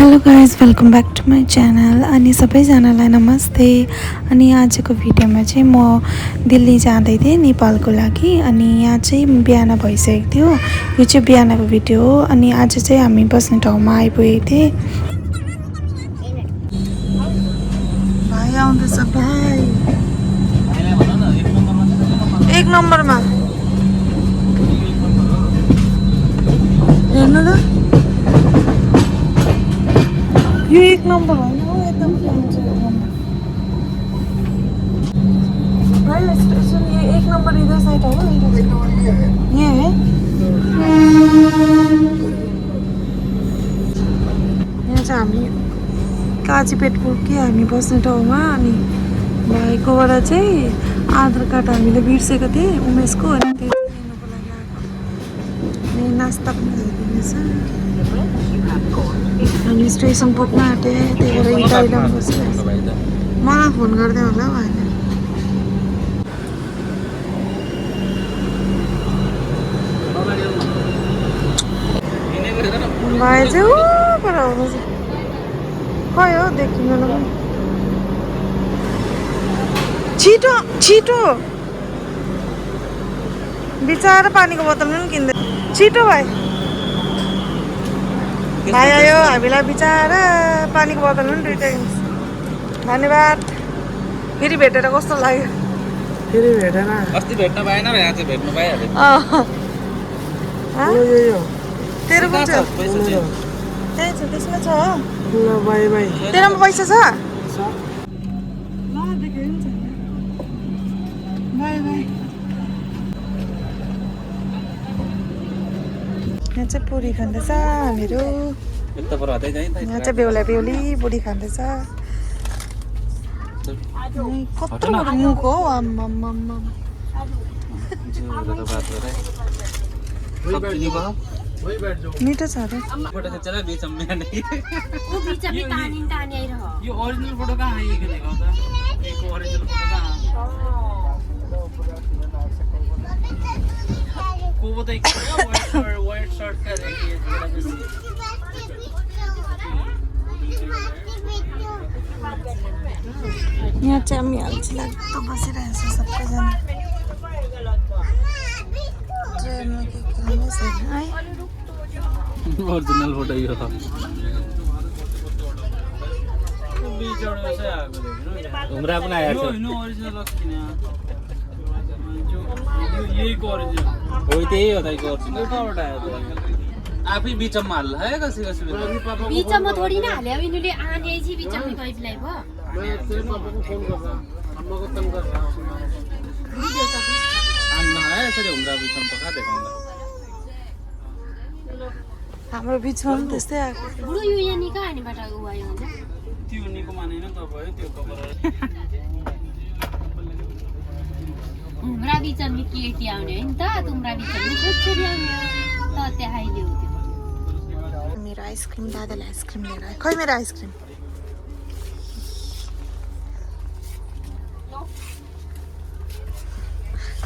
Hello guys welcome back to my channel अनि सबैजनालाई नमस्ते। अनि आजको भिडियोमा चाहिँ म दिल्ली जाँदै थिएँ नेपालको लागि। अनि यहाँ चाहिँ बिहान भइसकेको थियो। यो चाहिँ बिहानको भिडियो हो। अनि आज चाहिँ हामी बस्ने ठाउँमा आइपुगेको थिएँ। भाइ आउँदैछ भाइ एक नम्बरमा हेर्नु त यो एक नम्बर होइन हो एकदम हुन्छ एक नम्बर भाई स्टेशन ये एक नंबर इधर साइड हो ये है यहाँ चाहिँ हामी काजीपेटको के हामी बस्ने ठाउँमा। अनि भाइकोबाट चाहिँ आधार कार्ड हामीले बिर्सेको थिएँ उमेशको। अनि त्यो चाहिँ लिनुको लागि आएको। अनि नास्ता पनि ल्याइदिनेछ। हामी स्टेसन पुग्न आँटेँ त्यही भएर इटाइडम बसिरहेको छ। मलाई फोन गर्दै होला भाइले। भाइ चाहिँ ऊपर आउनु छ खै हो देखिँदैन पनि। छिटो छिटो बिचरा पानीको बोतल पनि किन्दैन छिटो भाइ। भाइ आयो हामीलाई बिचरा पानीको बोतल पनि दुइटा किन्छ। धन्यवाद। फेरि भेटेर कस्तो लाग्यो? फेरि भेटेन अस्ति भेट्न पाएन र आज भेट्नु पाइहाल्यो। तेरो पनि छ त्यही छ त्यसमा छ ल बाई बाई। तेरोमा पैसा छ ल देखे हुन्छ बाई बाई। यहाँ चाहिँ पुरी खाँदैछ हामीहरू। यहाँ चाहिँ बेहुला बेहुली पुरी खाँदैछ। कत्रो मुख हो आम्माम्माम्मा। मिठो छ अरे। फोटो खिचेर बिचमा वो बीच में तानी तानी आई रहा। यो ओरिजिनल फोटो कहाँ आइएको देखो त? यो ओरिजिनल फोटो कहाँ? को बताइ व्हाइट शर्ट का देखिए जरा बेसी। यहाँ चाहिँ हामी अल्छी लाग्दो बसिरहेको छ सबैजना। ट्रेनमा के खेल्नु छैन है। ओरिजिनल फोटो यो हो। बिजोडो चाहिँ आएको देख्नु। घुमरा पनि आएको छ। यो हैन ओरिजिनल किन? यो यही को ओरिजिनल। हो त्यही हो दाइको ओरिजिनल। कहाँबाट आयो त? आफै बिचमा हाल्ला है कसै कसै बीचमा थोड़ी ना हाले अब इन्होंने आने आई थी बीचमा कहीं लाइव हो। मैं तेरे पापा को फोन कर रहा हूं। अम्मा को तंग कर रहा हूं। अन्ना है यसरी घुमरा बिचमा पका देखाउँदा। हाम्रो बिचमा पनि त्यस्तै आएको। बुढो यो यहाँ निका हानेबाट उ आयो हुन्छ। त्यो निको मानेन तपाईँ त्यो खबर। तुमरा बिचमा केटी आउने हैन त तुमरा बिचमा छोरी आउने त त्यहाँ आइले हो। मेरो आइसक्रिम दादाले आइसक्रिम लिएर आयो। खै मेरो आइसक्रिम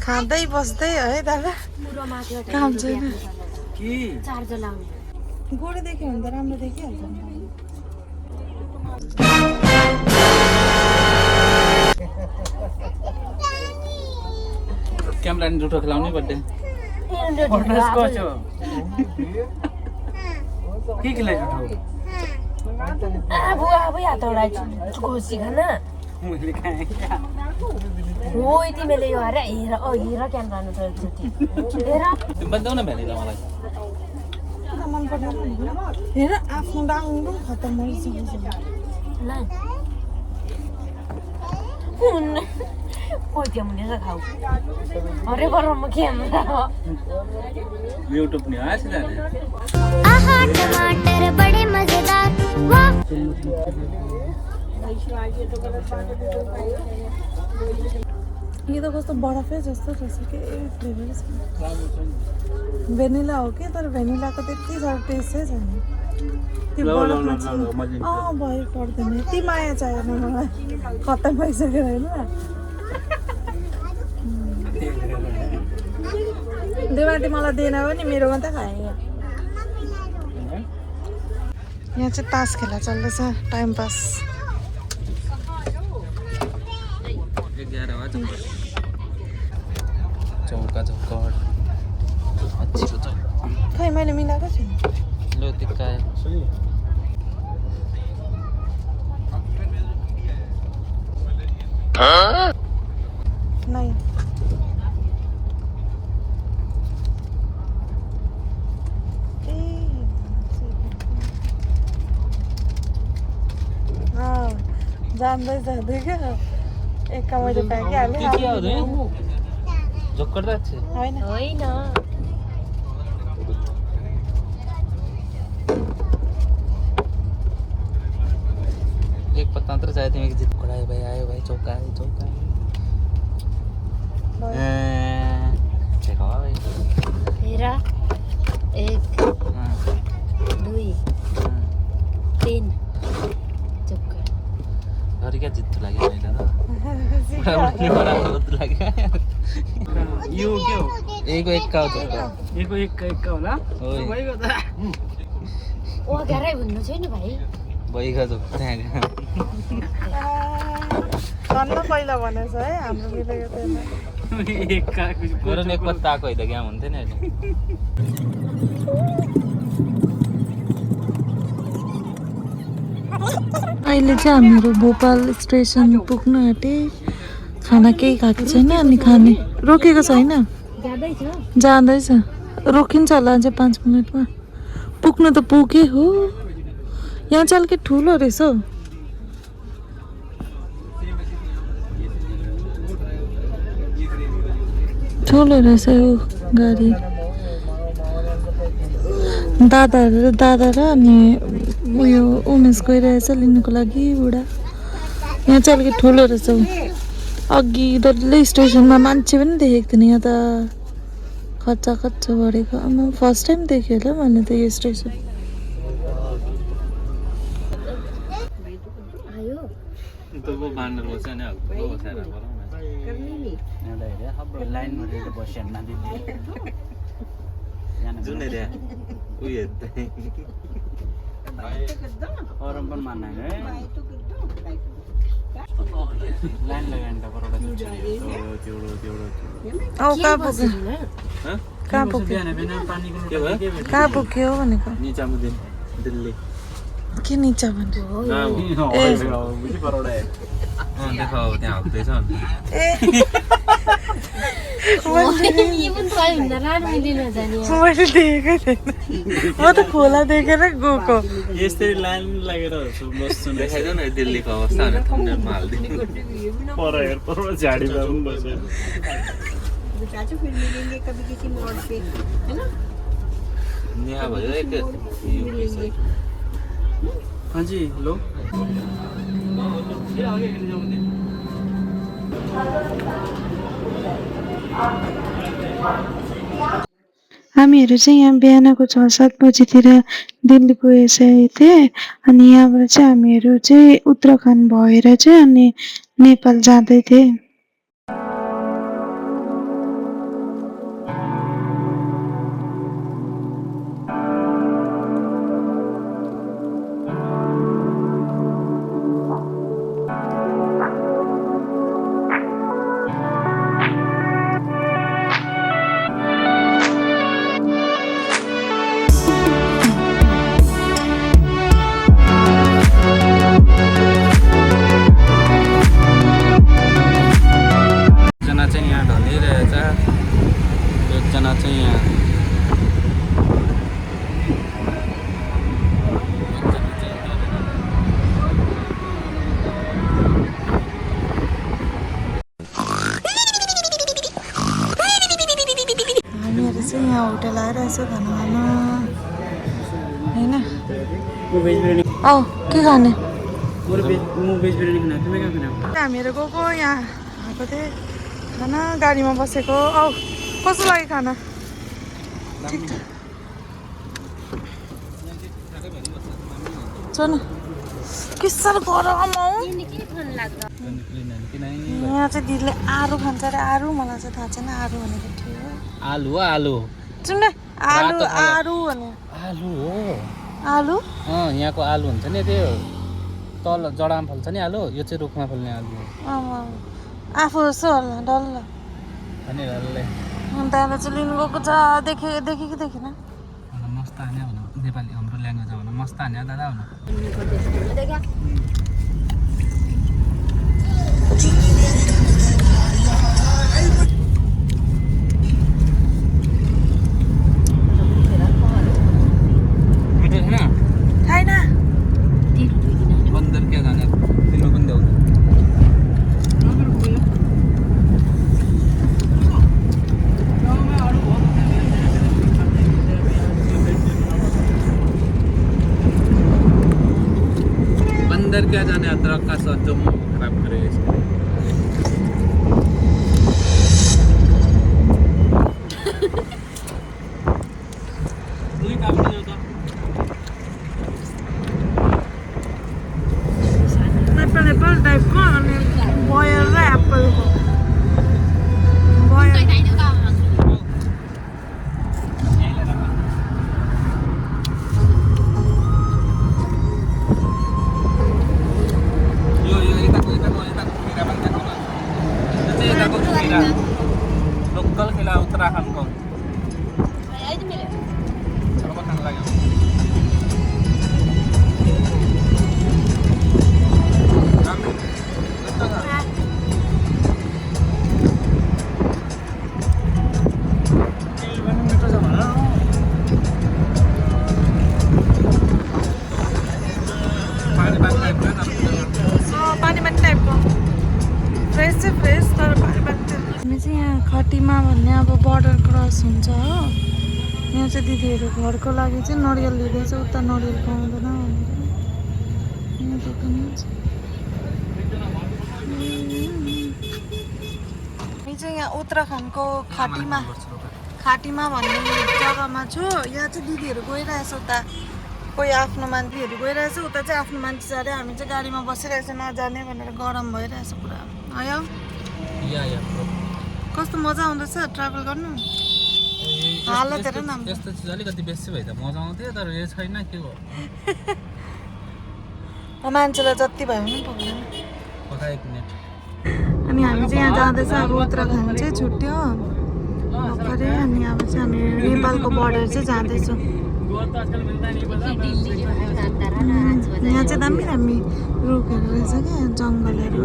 खाँदै बस्दै है दादा काम छैन के चार्जर लाउने गोडे देख्यो भने त राम्रो देखिहाल्छ नि। क्यामेरा नि जुठो खेलाउने बड्डे के खेलाइ जुठो बुवा अब हातौडा घोसी खाना मैले खाएँ हो तिमीले यो हेर हेर हेर क्यामेरा नु हेर तिमी बन्दाउ न भ्यानिला मलाई मन पर्दैन हेर आफ्नो डाङ्गो खतम भइसक्यो ल कुन कोही के मुने खाऊ अरे बरमा क्यामेरा YouTube नि आछ जाने आहा टमाटर बड़े मजेदार वाह। यो त कस्तो बरफै जस्तो रहेछ के फ्लेभर छ। भेनिला हो कि तर भेनिलाको त्यति साह्रो टेस्टै छैन। त्यो बरफमा चाहिँ भयो पर्दैन। यति माया चाहिएन मलाई खतम भइसक्यो होइन। त्यो माथि मलाई दिएन भने मेरो मात्रै खाएँ। यहाँ चाहिँ तास खेला चल्दैछ टाइम पास। 11 बजे चौका चौकड अच्छीको चौका खै मैले मिलाएको छु लो टिकाए नै जान्दै जाँदै क्या एका मैले फ्याँकिहालेँ झोक्कर जाচ্ছে होइन होइन एक पत्ता मात्र चाहियो तिमी जित खडायो भाइ आयो भाइ चौका आयो चौका भाइ हेर 1 2 3 चक्कर घरि क्या जित्नु लाग्यो मैले त बराबर लाग्यो यो के हो एको एक्का हो चौका एको एक होला ओइ ओ गराइ भन्नु छैन भाइ भइगयो चौका त्यहाँ भन्न पहिला भनेछ है हाम्रो मिलेको थिएन एक का मेरो एक पत्ता आएको होइन क्या हुन्थ्यो नि अहिले अहिले चाहिँ हामीहरू भोपाल स्टेसन पुग्नु आँटे खाना केही खाएको छैन अनि खाने रोकेको छैन जाँदैछ जाँदैछ रोकिन्छ होला अझै 5 मिनटमा पुग्नु त पुगे हो यहाँ चाहिँ अलिकति ठुलो रहेछ हौ ठुलो रहेछ यो गाडी दादा र अनि उयो उमेश गइरहेछ लिनुको लागि बुढा यहाँ चाहिँ अलिकति ठुलो रहेछ अघि डल्लै स्टेसनमा मान्छे पनि देखेको थिएन यहाँ त खच्चा बढेको म फर्स्ट टाइम देखेँ होला मैले त यो स्टेसन आयो त वो बानर बस्यो नि हल्का बसाएर जुनै रे उयो orang pun mana ya lain lain dah baru dah tiulo औ कहाँ पुग्यो कहाँ पुग्यो biar nabi nam pani ko के भयो कहाँ पुग्यो भनेको निचामा दिल्ली के निचा भन्नु बुझी baru dah देखाऊ त्यहाँ हक्दैछ यो पनि तै भन्दा राम्रो मैले नजाने मैले देखेकै थिएन म त खोला देखेर गएको यस्तै लाइन लागेर बस्छु देखाइदियो न दिल्लीको अवस्था भनेर थम्नेलमा हालिदिनु पर हेर पर झाडीमा पनि बस्यो यहाँ भयो एक हाँ जी हेलो हामीहरू चाहिँ यहाँ बिहानको 6-7 बजीतिर दिल्ली पुगिसकेको थिएँ अनि यहाँबाट चाहिँ हामीहरू चाहिँ उत्तराखण्ड भएर चाहिँ अनि नेपाल जाँदै थिएँ यहाँ होटल आइरहेछ खाना खान होइन औ के खाने हामीहरू गएको यहाँ आएको थिएँ खाना गाडीमा बसेको औ कस्तो लाग्यो खाना ठिक छ चल के साह्रो गरम हौ यहाँ चाहिँ दिदीले आलु खान्छ अरे आलु मलाई चाहिँ थाहा छैन आलु भनेको थियो आलु हो आलु सुन आलु आलु भने आलु हो आलु यहाँको आलु हुन्छ नि त्यो तल जडामा फल्छ नि आलु यो चाहिँ रुखमा फल्ने आलु हो आफू जस्तो होला डल्लो अनि डल्लै दादा चाहिँ लिनु गएको छ देखेँ कि देखेन मस्त हान्यो भन नेपाली हाम्रो ल्याङ्ग्वेज भन मस्त हान्यो दादा भन छैन बन्दर क्या जाने तिम्रो पनि देऊ बंदर क्या जाने अदरक का स्वाद जो मुंह खराब करे इसके एप्पल टाइपको अनि बयर र एप्पलको बयर लोकल खिला उत्तराखंड को सर्व खान लाग्यो पानी टाइपको फ्रेस चाहिँ फ्रेस तर पानी हामी चाहिँ यहाँ खटीमा भन्ने अब बर्डर क्रस हुन्छ हो यहाँ चाहिँ दिदीहरू घरको लागि चाहिँ नरियल लिँदैछ उता नरियल पाउँदैन भनेर यहाँ दोकान छ हामी चाहिँ यहाँ उत्तराखण्डको खाटीमा भन्ने जग्गामा छु यहाँ चाहिँ दिदीहरू गइरहेछ उता कोही आफ्नो मान्छेहरू गइरहेछ उता चाहिँ आफ्नो मान्छे छ अरे हामी चाहिँ गाडीमा बसिरहेछ नजाने भनेर गरम भइरहेछ पुरा आयो कस्तो मजा आउँदैछ ट्राभल गर्नु हालत हेर न यस्तो चिज अलिकति बेसी भए त मजा आउँथ्यो तर यो छैन के हो मान्छेलाई जति भयो पनि पुग्दैन पका 1 मिनेट अनि हामी चाहिँ यहाँ जाँदैछ अब उत्तराखण्ड चाहिँ छुट्यो भर्खरै अनि अब चाहिँ हामी नेपालको बर्डर चाहिँ जाँदैछौँ यहाँ चाहिँ दामी दामी रुखहरू रहेछ क्या जङ्गलहरू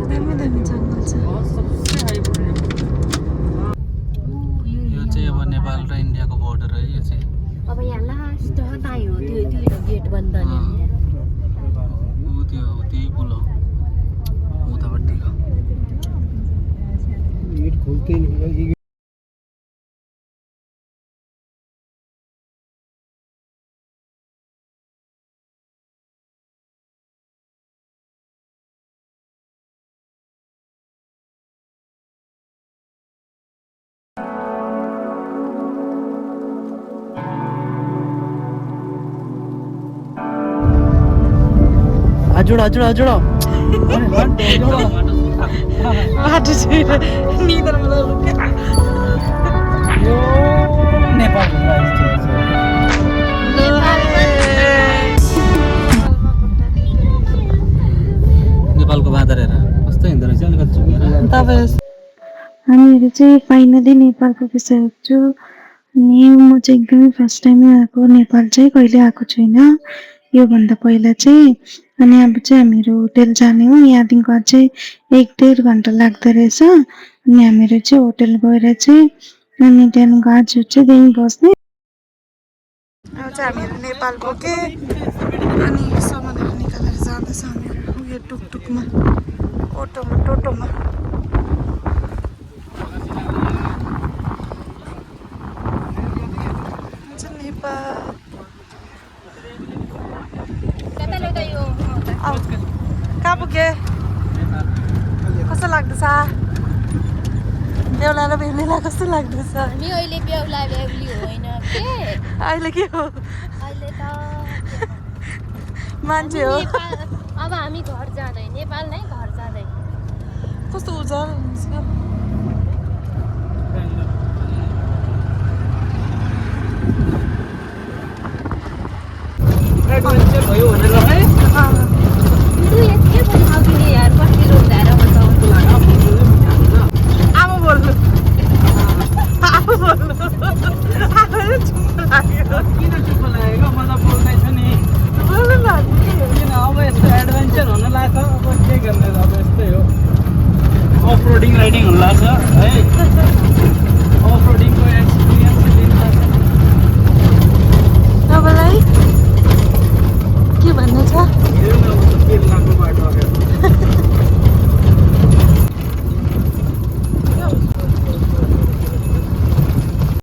दामी दामी जङ्गल छ यो चाहिँ अब नेपाल र इन्डियाको बोर्डर है यो चाहिँ अब यहाँ लास्ट दाइ हो त्यो गेट बन्द ऊ त्यो त्यही पुल हो उतापट्टिको हजुर हजुर हजुर बाटो चाहिँ निधारमा नेपालको बाँदर हेर कस्तो हिँड्दो रहेछ अलिकति झुकेर हामीहरू चाहिँ फाइनली नेपाल पुगिसकेको छु अनि म चाहिँ एकदमै फर्स्ट टाइमै आएको नेपाल चाहिँ कहिले आएको छैन योभन्दा पहिला चाहिँ अनि अब चाहिँ हामीहरू होटेल जाने हो यहाँदेखिको चाहिँ 1-1.5 घन्टा लाग्दो रहेछ अनि हामीहरू चाहिँ होटेल गएर चाहिँ अनि त्यहाँदेखिको आज चाहिँ त्यहीँ बस्ने अब चाहिँ हामीहरू नेपाल गएको अनि सामानहरू निकालेर जाँदैछ हामीहरू उयो टुकटुकमा टोटोमा नेपाल कहाँ पुगे कस्तो लाग्दैछ बेहुला र बेहुलीलाई कस्तो लाग्दैछ हामी अहिले बेहुला बेहुली होइन के अहिले के हो अहिले त मान्छे हो अब हामी घर जाँदै नेपाल नै घर जाँदै कस्तो उज्यालो हुन्छ घुम्न लाग्छ अब के गर्ने अब यस्तै हो अफ रोडिङ राइडिङ हुन लाग्छ है